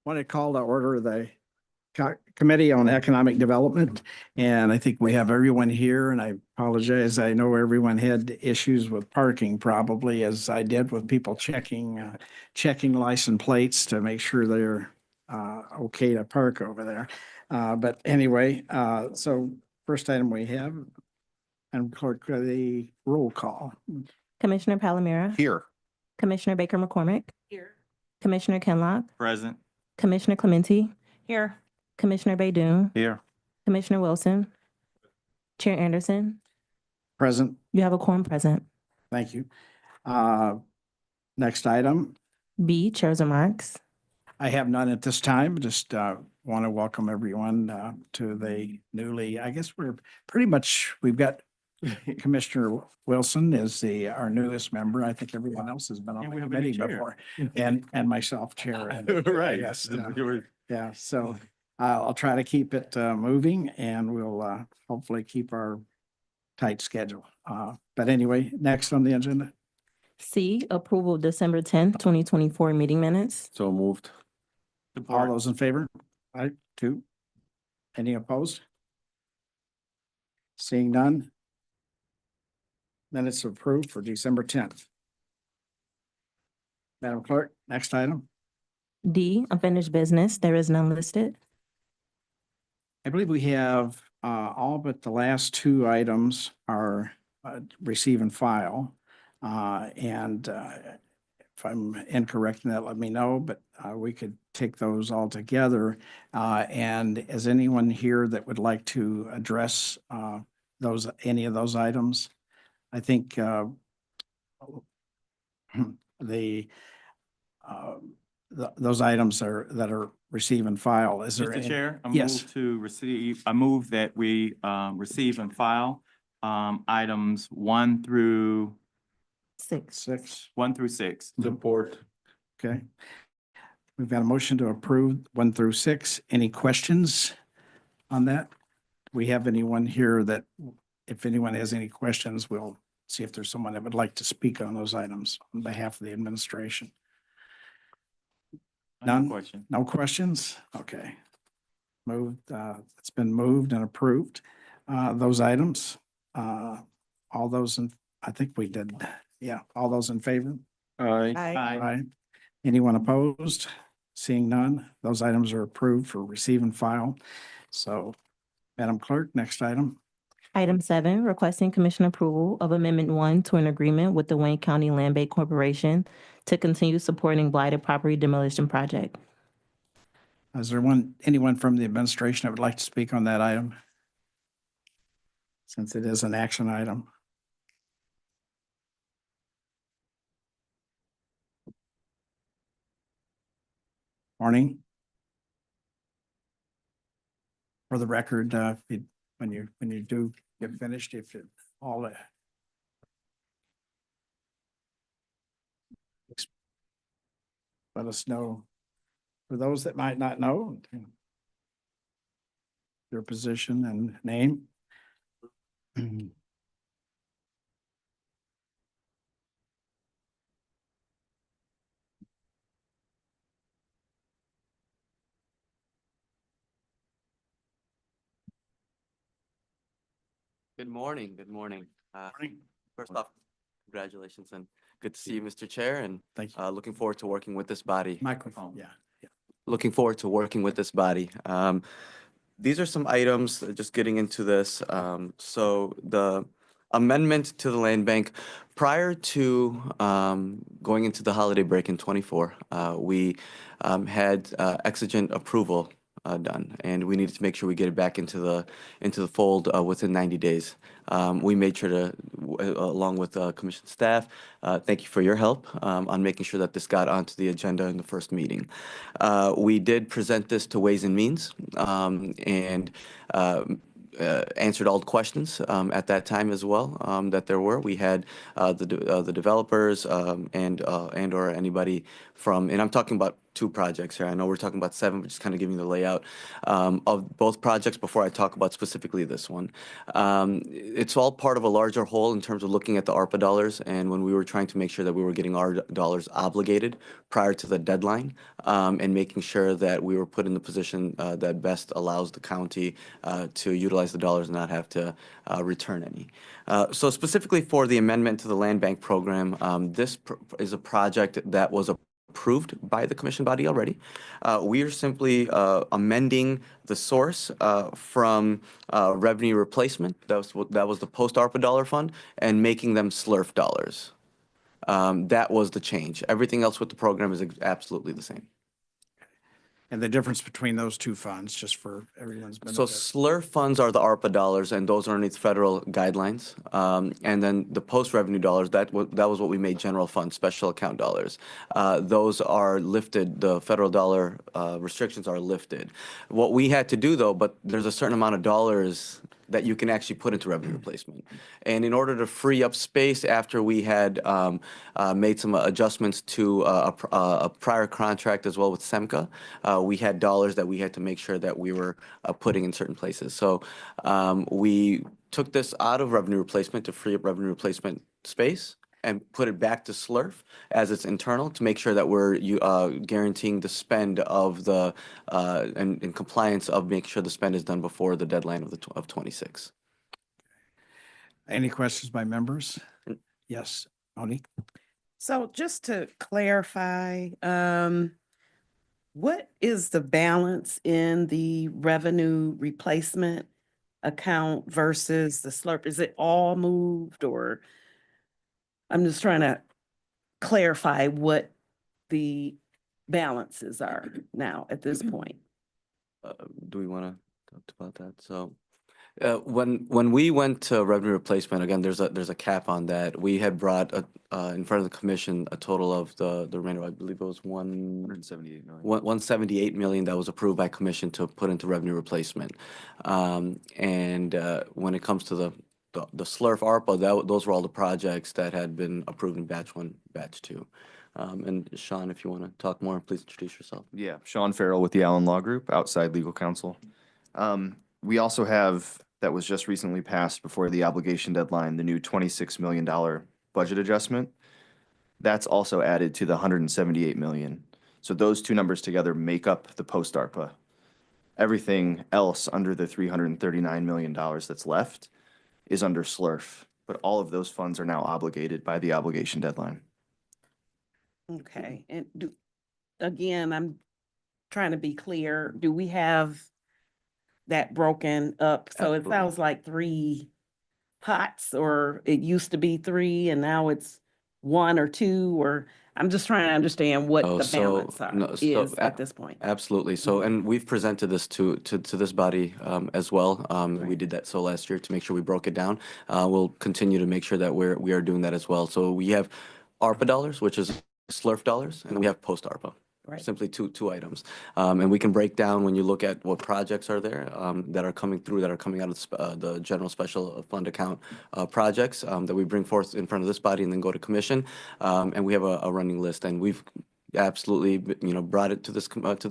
Want to call to order the Committee on Economic Development. And I think we have everyone here, and I apologize. I know everyone had issues with parking, probably as I did with people checking license plates to make sure they're okay to park over there. But anyway, so first item we have, and clerk, the roll call. Commissioner Palomera. Here. Commissioner Baker McCormick. Here. Commissioner Kenlock. Present. Commissioner Clementi. Here. Commissioner Baydoun. Here. Commissioner Wilson. Chair Anderson. Present. You have a quorum present. Thank you. Next item. B, Chair's remarks. I have none at this time. Just want to welcome everyone to the newly, I guess we've got Commissioner Wilson is our newest member. I think everyone else has been on the committee before. And myself, chair. Right. Yes. Yeah, so I'll try to keep it moving, and we'll hopefully keep our tight schedule. But anyway, next on the agenda. C, approval of December 10th, 2024 meeting minutes. So moved. All those in favor? Aye, two. Any opposed? Seeing none. Minutes approved for December 10th. Madam Clerk, next item. D, unfinished business. There is none listed. I believe we have all but the last two items are receive and file. And if I'm incorrect in that, let me know, but we could take those all together. And is anyone here that would like to address any of those items? I think those items that are receive and file. Is there? Mr. Chair, Yes. I move that we receive and file items 1 through 6. 6. Support. Okay. We've got a motion to approve 1 through 6. Any questions on that? Do we have anyone here that, if anyone has any questions, we'll see if there's someone that would like to speak on those items on behalf of the administration. None? Question. No questions? Okay. Moved, it's been moved and approved. Those items, all those I think we did, yeah, all those in favor? Aye. Aye. Anyone opposed? Seeing none, those items are approved for receive and file. So, Madam Clerk, next item. Item 7, requesting commission approval of Amendment 1 to an agreement with the Wayne County Land Bank Corporation to continue supporting blighted property demolition project. Is there anyone from the administration that would like to speak on that item? Since it is an action item. Morning. For the record, when you do get finished, if it all let us know. For those that might not know your position and name. Good morning. Good morning. First off, congratulations and good to see you, Mr. Chair, and Thank you. looking forward to working with this body. Microphone, yeah. Looking forward to working with this body. These are some items, just getting into this. So the amendment to the land bank, prior to going into the holiday break in 24, we had exigent approval done, and we needed to make sure we get it back into the fold within 90 days. We made sure to, along with commission staff, thank you for your help on making sure that this got onto the agenda in the first meeting. We did present this to Ways and Means and answered all the questions at that time as well that there were. We had the developers and or anybody from, and I'm talking about two projects here. I know we're talking about 7, but just kind of giving you the layout of both projects before I talk about specifically this one. It's all part of a larger whole in terms of looking at the ARPA dollars, and when we were trying to make sure that we were getting our dollars obligated prior to the deadline, and making sure that we were put in the position that best allows the county to utilize the dollars and not have to return any. So specifically for the amendment to the land bank program, this is a project that was approved by the commission body already. We are simply amending the source from revenue replacement, that was the post-ARPA dollar fund, and making them SLRF dollars. That was the change. Everything else with the program is absolutely the same. And the difference between those two funds, just for everyone's So benefit. SLRF funds are the ARPA dollars, and those are underneath federal guidelines. And then the post-revenue dollars, that was what we made general fund, special account dollars. Those are lifted, the federal dollar restrictions are lifted. What we had to do though, but there's a certain amount of dollars that you can actually put into revenue replacement. And in order to free up space after we had made some adjustments to a prior contract as well with SEMCA, we had dollars that we had to make sure that we were putting in certain places. So we took this out of revenue replacement to free up revenue replacement space and put it back to SLRF as it's internal to make sure that we're guaranteeing the spend of the, and in compliance of making sure the spend is done before the deadline of 26. Any questions by members? Yes, Monique? So just to clarify, what is the balance in the revenue replacement account versus the SLRF? Is it all moved, or I'm just trying to clarify what the balances are now at this point? Do we want to talk about that? So when we went to revenue replacement, again, there's a cap on that. We had brought in front of the commission a total of the remainder, I believe it was 178 million. 178 million that was approved by commission to put into revenue replacement. And when it comes to the SLRF ARPA, those were all the projects that had been approved in batch 1, batch 2. And Sean, if you want to talk more, please introduce yourself. Yeah, Sean Farrell with the Allen Law Group, outside legal counsel. We also have, that was just recently passed before the obligation deadline, the new $26 million budget adjustment. That's also added to the 178 million. So those two numbers together make up the post-ARPA. Everything else under the $339 million that's left is under SLRF, but all of those funds are now obligated by the obligation deadline. Okay, and again, I'm trying to be clear, do we have that broken up? So it Absolutely. sounds like 3 pots, or it used to be 3 and now it's 1 or 2, or I'm just trying to understand what Oh, the so, balance no, so is at this point. Absolutely. So, and we've presented this to this body as well. We Right. did that so last year to make sure we broke it down. We'll continue to make sure that we are doing that as well. So we have ARPA dollars, which is SLRF dollars, and we have post-ARPA. Right. Simply two items. And we can break down when you look at what projects are there that are coming through, that are coming out of the general special fund account projects that we bring forth in front of this body and then go to commission. And we have a running list, and we've absolutely, brought it to this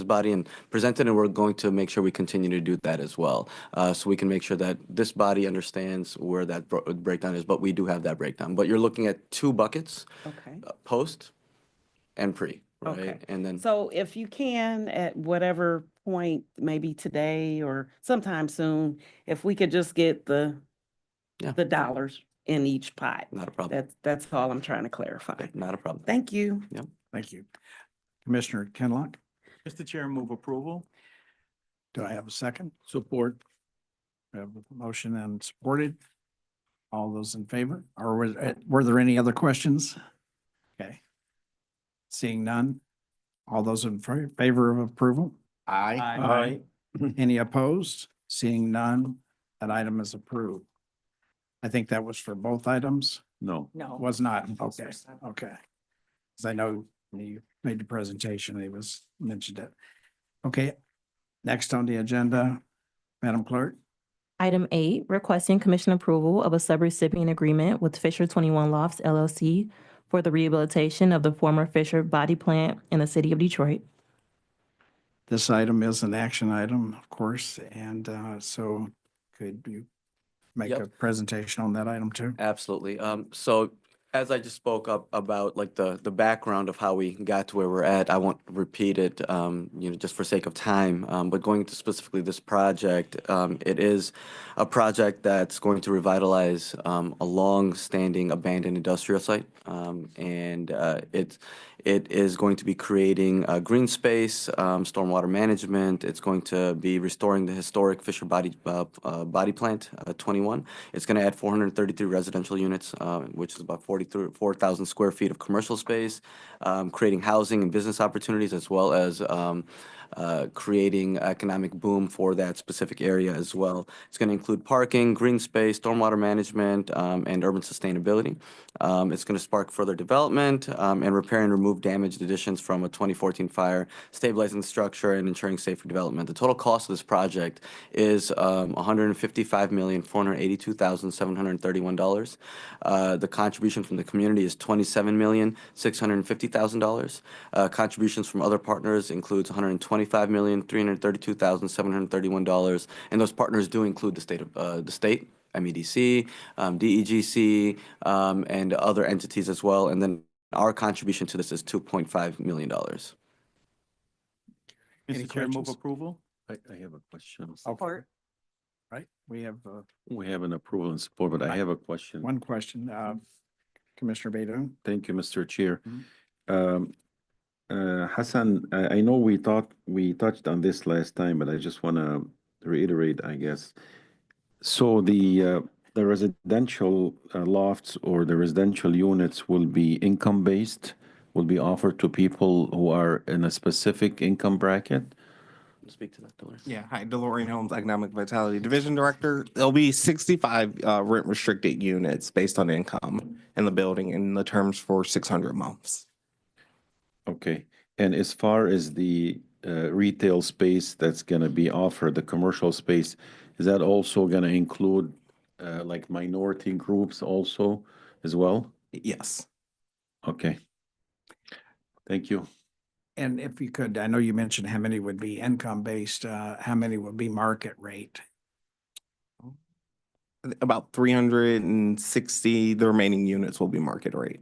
body and presented, and we're going to make sure we continue to do that as well. So we can make sure that this body understands where that breakdown is, but we do have that breakdown. But you're looking at 2 buckets, Okay. post and pre. Okay. Right, and then So if you can, at whatever point, maybe today or sometime soon, if we could just get the dollars in each pot. not a problem. That's all I'm trying to clarify. Okay, not a problem. Thank you. Thank you. Commissioner Kenlock, Mr. Chair, move approval. do I have a second? Support. We have a motion and supported. All those in favor? Or were there any other questions? Okay. Seeing none. All those in favor of approval? Aye. Any opposed? Seeing none, that item is approved. I think that was for both items. No. No. Was not, okay, okay. Cause I know you made the presentation, it was mentioned it. Okay, next on the agenda, Madam Clerk. Item 8, requesting commission approval of a subrecipient agreement with Fisher 21 Lofts LLC for the rehabilitation of the former Fisher Body Plant in the city of Detroit. this item is an action item, of course, and so could you make Yep. a presentation on that item too? Absolutely. So as I just spoke up about like the background of how we got to where we're at, I won't repeat it, just for sake of time. But going to specifically this project, it is a project that's going to revitalize a long-standing abandoned industrial site. And it is going to be creating a green space, stormwater management. It's going to be restoring the historic Fisher Body Plant 21. It's going to add 433 residential units, which is about 44,000 square feet of commercial space, creating housing and business opportunities, as well as creating economic boom for that specific area as well. It's going to include parking, green space, stormwater management, and urban sustainability. It's going to spark further development and repair and remove damaged additions from a 2014 fire, stabilizing the structure and ensuring safer development. The total cost of this project is $155,482,731. The contribution from the community is $27,650,000. Contributions from other partners includes $125,332,731, and those partners do include the state, MEDC, DEGC, and other entities as well. And then our contribution to this is $2.5 million. Any Mr. Chair, move questions? approval. I have a question. Support. Right, we have We have an approval and support, but I have a question. one question, Commissioner Baydun. Thank you, Mr. Chair. Mhm. Hassan, I know we touched on this last time, but I just want to reiterate, I guess. So the residential lofts or the residential units will be income-based, will be offered to people who are in a specific income bracket? Speak to that, Dolores. Yeah, hi, DeLorean Holmes, Economic Vitality Division Director. There'll be 65 rent restricted units based on income in the building, and the terms for 600 months. Okay, and as far as the retail space that's gonna be offered, the commercial space, is that also gonna include like minority groups also as well? Yes. Okay. Thank you. And if you could, I know you mentioned how many would be income-based, how many would be market rate? About 360, the remaining units will be market rate.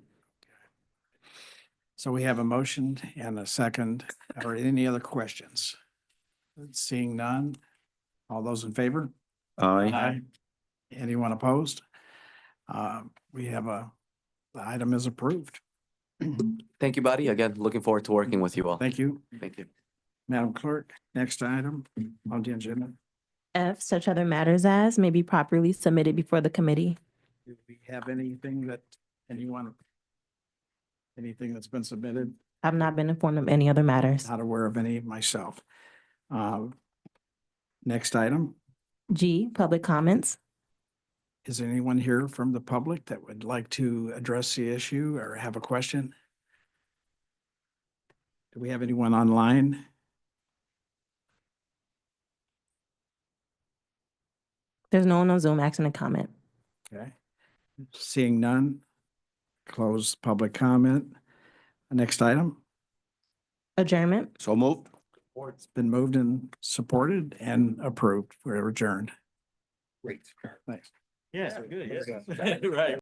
So we have a motion and a second, or any other questions? Seeing none, all those in favor? Aye. Anyone opposed? We have the item is approved. Thank you, buddy. Again, looking forward to working with you all. Thank you, Thank you. Madam Clerk. Next item on the agenda. F, such other matters as may be properly submitted before the committee. Do we have anything that's been submitted? I've not been informed of any other matters. Not aware of any myself. Next item, G, public comments. is there anyone here from the public that would like to address the issue or have a question? Do we have anyone online? There's no one on Zoom asking a comment. Okay. Seeing none, close public comment. Next item, Adjournment. So moved. it's been moved and supported and approved. We're adjourned. Great. Thanks. Yes, good, yes. Right.